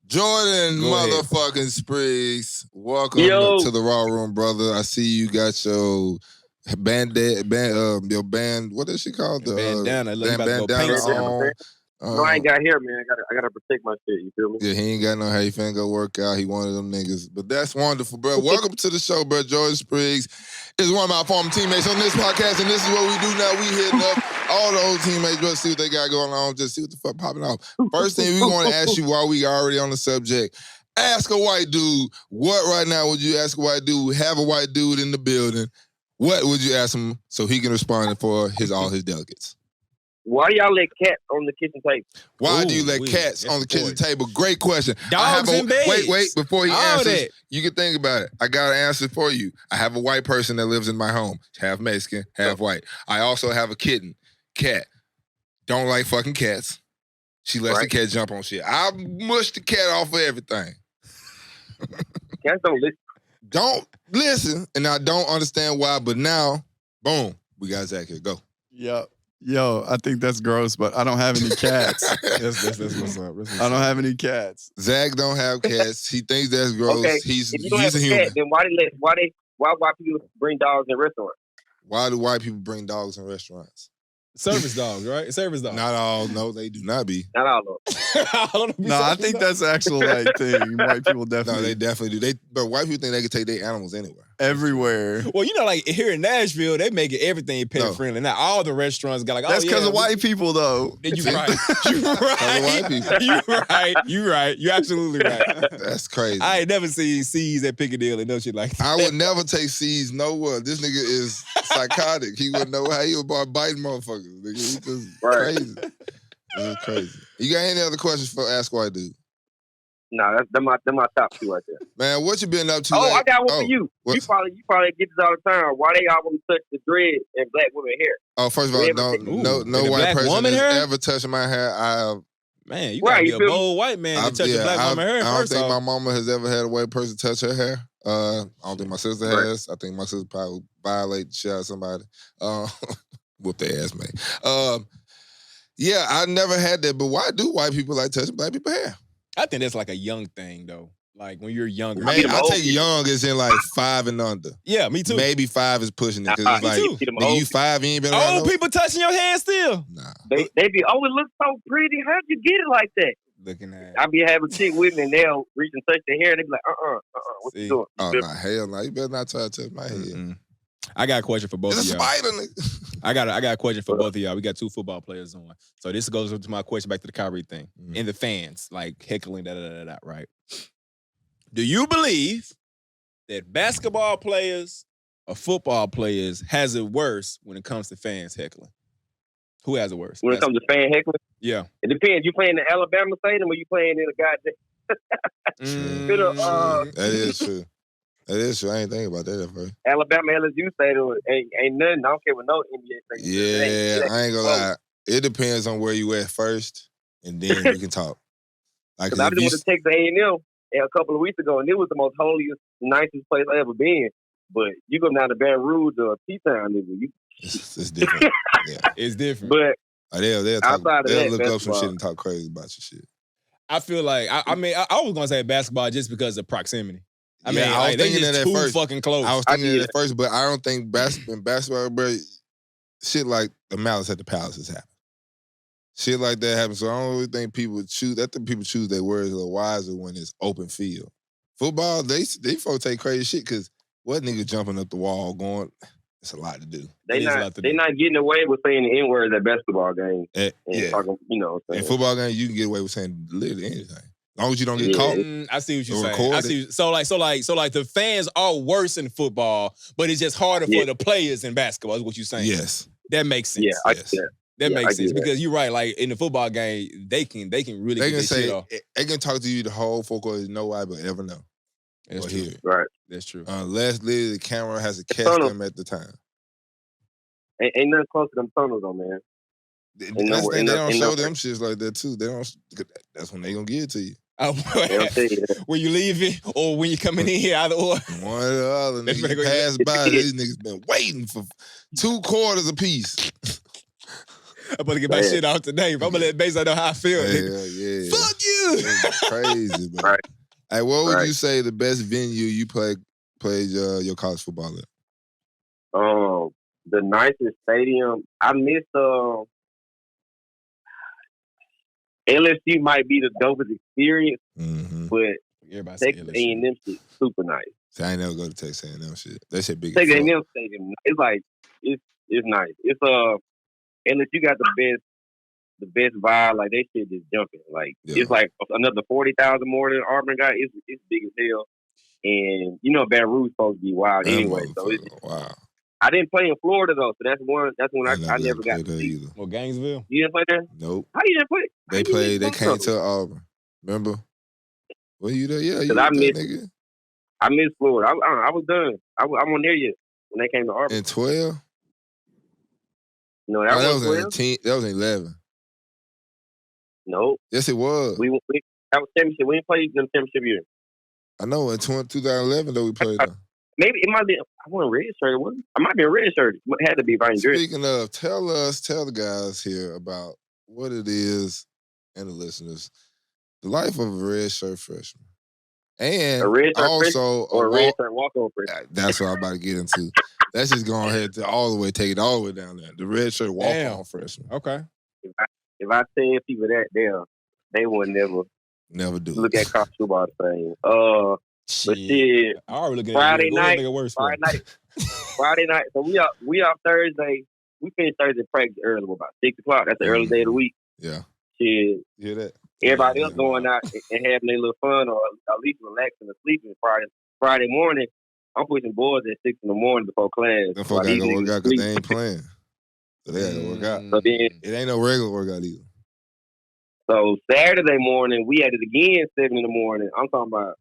Jordan motherfucking Spriggs. Welcome to the Raw Room, brother. I see you got your your band, what is she called? The bandana. Bandana on. No, I ain't got hair, man. I gotta protect my shit. You feel me? Yeah, he ain't got no hair. He finna go work out. He one of them niggas. But that's wonderful, bro. Welcome to the show, bro. Jordan Spriggs is one of my former teammates on this podcast, and this is what we do now. We hitting up all the old teammates, just see what they got going on, just see what the fuck popping off. First thing we want to ask you while we already on the subject, ask a white dude, what right now would you ask a white dude? We have a white dude in the building. What would you ask him so he can respond for all his delegates? Why y'all let cats on the kitchen table? Why do you let cats on the kitchen table? Great question. Dogs and babies. Wait, before he answers, you can think about it. I got an answer for you. I have a white person that lives in my home, half Mexican, half white. I also have a cat. Don't like fucking cats. She lets the cat jump on shit. I mush the cat off of everything. Cats don't listen. Don't listen, and I don't understand why, but now, boom, we got Zach here. Go. Yep. Yo, I think that's gross, but I don't have any cats. That's what's up. I don't have any cats. Zach don't have cats. He thinks that's gross. Okay. He's if you don't a have a human. cat, then why white people bring dogs in restaurants? Why do white people bring dogs in restaurants? Service dogs, right? Service dogs. Not all. No, they do not be. Not all of them. No, I think that's an actual thing. White people definitely. No, they definitely do. But white people think they can take their animals anywhere. Everywhere. Well, like here in Nashville, they make everything pet friendly. Now all the restaurants got that's because of white people, though. You're right. You're right. You're absolutely right. That's crazy. I ain't never seen C's at Piccadilly, no shit like that. I would never take C's nowhere. This nigga is psychotic. He wouldn't know how he would biting motherfuckers. Nigga. He just crazy. This is crazy. You got any other questions for Ask White Dude? No, they're my top two right there. Man, what you been up to? I got one for you. You probably get this all the time. Why they always touch the dread in black women hair? Oh, first of all, no white person has ever touched my hair. Man, you gotta be a bold white man to touch a black woman hair. I don't think my mama has ever had a white person touch her hair. I don't think my sister has. I think my sister probably violated the shit out of somebody. Whoop their ass, man. Yeah, I never had that, but why do white people like touching black people's hair? I think that's like a young thing, though. Like when you're younger. Man, I take young as in like 5 and under. Yeah, me too. Maybe 5 is pushing it. Cause it's like, nigga, you 5, you ain't been around. Old people touching your hand still. Nah. They be, it looks so pretty. How'd you get it like that? Looking at it. I be having chick with me and they'll reach and touch their hair and they be like, what you doing? Oh, nah, hell no. You better not try to touch my head. I got a question for both of y'all. It's a spider, nigga. I got a question for both of y'all. We got 2 football players on. So this goes to my question back to the Kyrie thing. And the fans, like heckling, right? Do you believe that basketball players or football players has it worse when it comes to fans heckling? Who has it worse? When it comes to fan heckling? Yeah. It depends. You playing in the Alabama Stadium or you playing in a goddamn... That is true. That is true. I ain't thinking about that at first. Alabama LSU Stadium ain't nothing. I don't care what no NBA thing. Yeah, I ain't gonna lie. It depends on where you at first, and then we can talk. Like, I just went to Texas A&M a couple of weeks ago, and it was the most holiest, nicest place I ever been. But you go down to Baton Rouge or T-Town, nigga. It's different. Yeah. It's different. But they'll look up some shit and talk crazy about your shit. I feel like, I was going to say basketball just because of proximity. I was thinking that at first. Fucking close. I was thinking that at first, but I don't think in basketball, bro, shit like the Malice at the Palaces happen. Shit like that happens. So I don't really think people choose. I think people choose their words a little wiser when it's open field. Football, they folks take crazy shit because what nigga jumping up the wall going? It's a lot to do. They not getting away with saying the N-word at basketball games. Talking, in football games, you can get away with saying literally anything. As long as you don't get caught. I see what you're saying. So like the fans are worse in football, but it's just harder for the players in basketball, is what you're saying. Yes. That makes sense. Yeah, that makes sense. Because you're right, like in the football game, they can really get say shit off. They can talk to you the whole full court, nobody will ever know. That's true. Hear. Right. That's true. Unless literally the camera has to catch them at the time. Ain't nothing close to them tunnels though, man. They don't show them shits like that too. They don't. That's when they gonna give it to you. When you leaving or when you coming in here, either or. One or the other. Niggas pass by. These niggas been waiting for 2 quarters apiece. I'm gonna get my shit out today. I'm gonna let Feyzan know how I feel. Hell yeah. Fuck you. It's crazy, bro. Right. Hey, what would you say the best venue you played your college football at? The nicest stadium. I missed LSU might be the dopest experience, but Texas A&M shit super nice. See, I ain't never go to Texas A&M shit. That shit big. Texas A&M stadium, it's like it's nice. It's LSU got the best vibe. Like they shit just jumping. Like it's like another 40,000 more than Auburn got. It's big as hell. And you know Baton Rouge supposed to be wild anyway. So it's wow. I didn't play in Florida though, so that's when I never got to see. Either. Well, Gainesville. You didn't play there? Nope. How you didn't play? They came to Auburn. Remember? Were you there? Yeah, you I missed Florida. I was done. I wasn't there yet when they came to Auburn. In 12? No, that was 12. That was in 11. No. Yes, it was. That was championship. We didn't play in the championship year. I know. In 2011, though, we played them. Maybe it might be. I wasn't red-shirted. I might be red-shirted. It had to be if I enjoyed it. Speaking of, tell the guys here about what it is and the listeners, the life of a red shirt freshman. And a red shirt also or a red shirt walk-on freshman. That's what I'm about to get into. Let's just go ahead to take it all the way down there. The red shirt walk-on freshman. Okay. If I tell people that, they would never do look at college football the same. But shit, Friday night. So we off Thursday. We finished Thursday practice early, about 6:00. That's the early day of the week. Yeah. Shit. Hear that? Everybody else going out and having their little fun or at least relaxing and sleeping Friday morning. I'm pushing boards at 6 in the morning before class. Them folks gotta go work out because they ain't playing. So they gotta work out. So then, it ain't no regular workout either. So Saturday morning, we had it again 7 in the morning. I'm talking about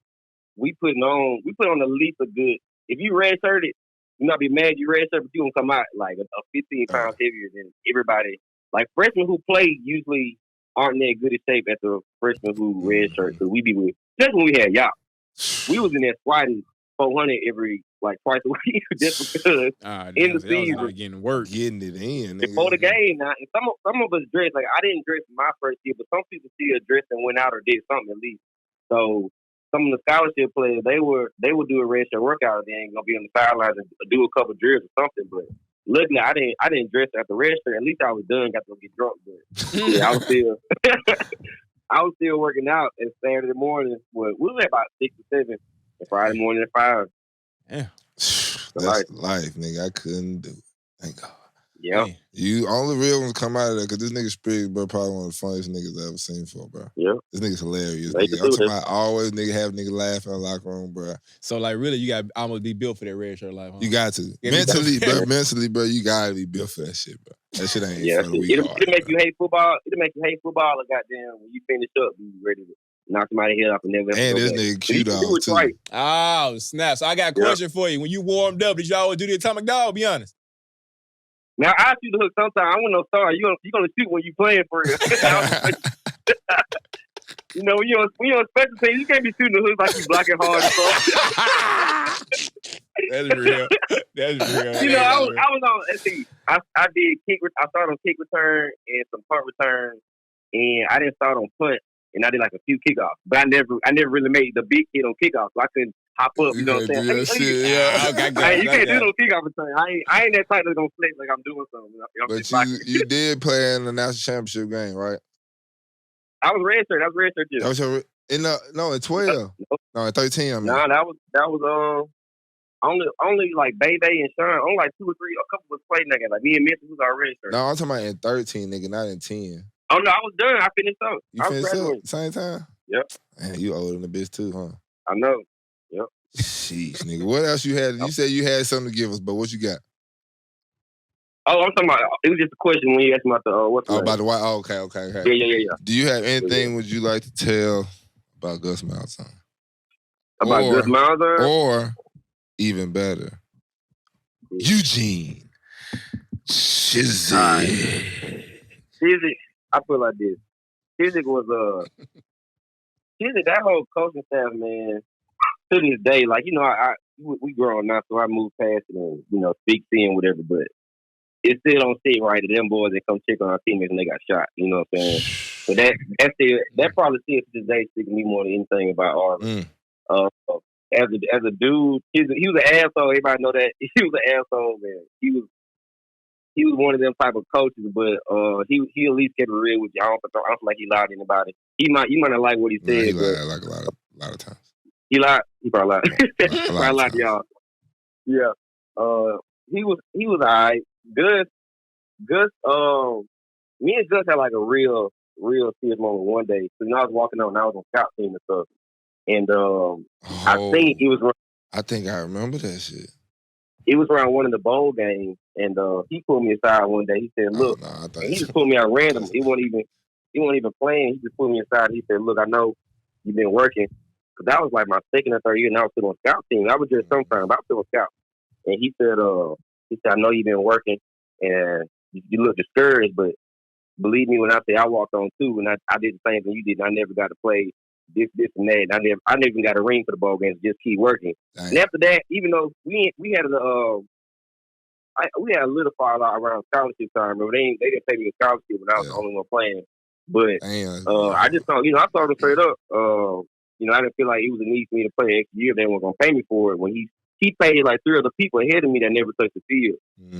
we put on at least a good. If you redshirted, you not be mad you redshirt, but you gonna come out like a 15 pounds heavier than everybody. Like freshmen who play usually aren't that good a shape as the freshmen who redshirt. So we be with. Just when we had y'all, we was in there squatting 400 every twice a week just because in the season getting it in before the game. Now, and some of us dressed like I didn't dress my first year, but some people still dressed and went out or did something at least. So some of the scholarship players they would do a red shirt workout. They ain't gonna be on the sidelines and do a couple drills or something. But luckily, I didn't dress after red shirt. At least I was done. Got to go get drunk, but yeah, I was still working out at Saturday morning. Well, we were at about 6 or 7. And Friday morning at 5. Yeah. That's life, nigga. I couldn't do it. Thank God. Yeah. You only real ones come out of there because this nigga Spriggs, bro, probably one of the funniest niggas I ever seen for, bro. Yeah. This nigga's hilarious. Nigga. I'm talking about always have nigga laughing in the locker room, bro. So really you gotta almost be built for that red shirt life, huh? You got to. Mentally, bro, you gotta be built for that shit, bro. That shit ain't for the week. It'll make you hate football. It'll make you hate football or goddamn when you finish up, you ready to knock somebody's head off and never. And this nigga cute out too. Right. Oh, snap. So I got a question for you. When you warmed up, did you always do the atomic dog? Be honest. Now I shoot the hook sometimes. I want no star. You gonna shoot when you playing for real. You know, when you're on special teams, you can't be shooting the hook like you blocking hard and stuff. That's real. That's real. You know, I was on. Let's see. I did kick. I started on kick return and some punt return, and I didn't start on punt. And I did like a few kickoffs, but I never really made the big hit on kickoffs, so I couldn't hop up. You know what I'm saying? You can't do no kickoff return. I ain't that tight that's gonna flex like I'm doing something. But you did play in the national championship game, right? I was redshirt. I was redshirt too. That was in 12. No, in 13. I mean. Nah, that was only like Bebe and Sean. Only like 2 or 3. A couple was playing that game. Like me and Memphis was our redshirt. No, I'm talking about in 13, nigga, not in 10. Oh no, I was done. I finished up. You finished up same time? Yep. Man, you older than the bitch too, huh? I know. Yep. Sheesh, nigga. What else you had? You said you had something to give us, but what you got? Oh, I'm talking about. It was just a question when you asked me about the what's about the white. Oh, okay. Yeah. Do you have anything would you like to tell about Gus Malzahn? About Gus Malzahn? Or even better, Eugene Chizik. Chizik, I feel like this. Chizik was Chizik, that whole coaching staff, man. To this day, like we grown now, so I moved past it and speak, seeing whatever. But it still don't sit right to them boys that come check on our teammates and they got shot. You know what I'm saying? So that probably still to this day sticking me more than anything about Auburn. As a dude, he was an asshole. Everybody know that he was an asshole, man. He was one of them type of coaches, but he at least kept it real with you. I don't feel like he lied to anybody. You might not like what he said. He lied like a lot of times. He lied. He probably lied. A lot probably lied to y'all. Yeah. He was alright. Gus. Me and Gus had like a real serious moment one day. So I was walking out and I was on scout team and stuff, and I think it was. I think I remember that shit. It was around one of the bowl games, and he pulled me aside one day. He said, "Look," and he just pulled me out random. He wasn't even playing. He just pulled me aside. He said, "Look, I know you've been working, because that was like my second or third year, and I was still on scout team. I was just sometimes, but I was still on scout." And he said, "I know you've been working, and you look discouraged, but believe me when I say I walked on too, and I did the same thing you did. And I never got to play this, and that. And I never even got a ring for the bowl games. Just keep working." Dang. And after that, even though we had a little fallout around scholarship time, but they didn't pay me a scholarship when I was the only one playing. But I just thought, I told him straight up, I didn't feel like it was a need for me to play an extra year. They weren't gonna pay me for it when he paid like 3 other people ahead of me that never touched the field.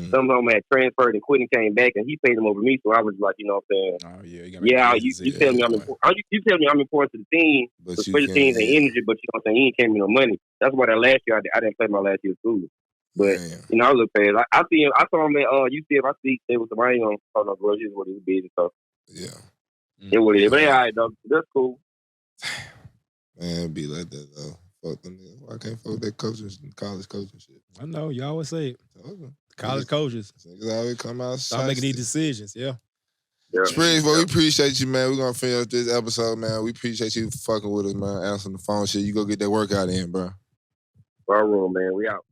Some of them had transferred and quit and came back, and he paid them over me. So I was like, you know what I'm saying? You tell me I'm important. You tell me I'm important to the team, but special teams and energy. But you know what I'm saying? You ain't came me no money. That's why that last year I didn't play my last year of school. But I look past. I see him. I saw him at UCF. I see there was some. I ain't gonna talk no grudges what he was busy. So it what it is. But all right, though. That's cool. Man, it be like that though. Fuck them niggas. I can't fuck that coaching, college coaching shit. I know you always say it. College coaches. Niggas always come out. Stop making these decisions. Yeah. Spriggs, we appreciate you, man. We're gonna finish this episode, man. We appreciate you fucking with us, man. Answering the phone shit. You go get that workout in, bro. All right, man. We out.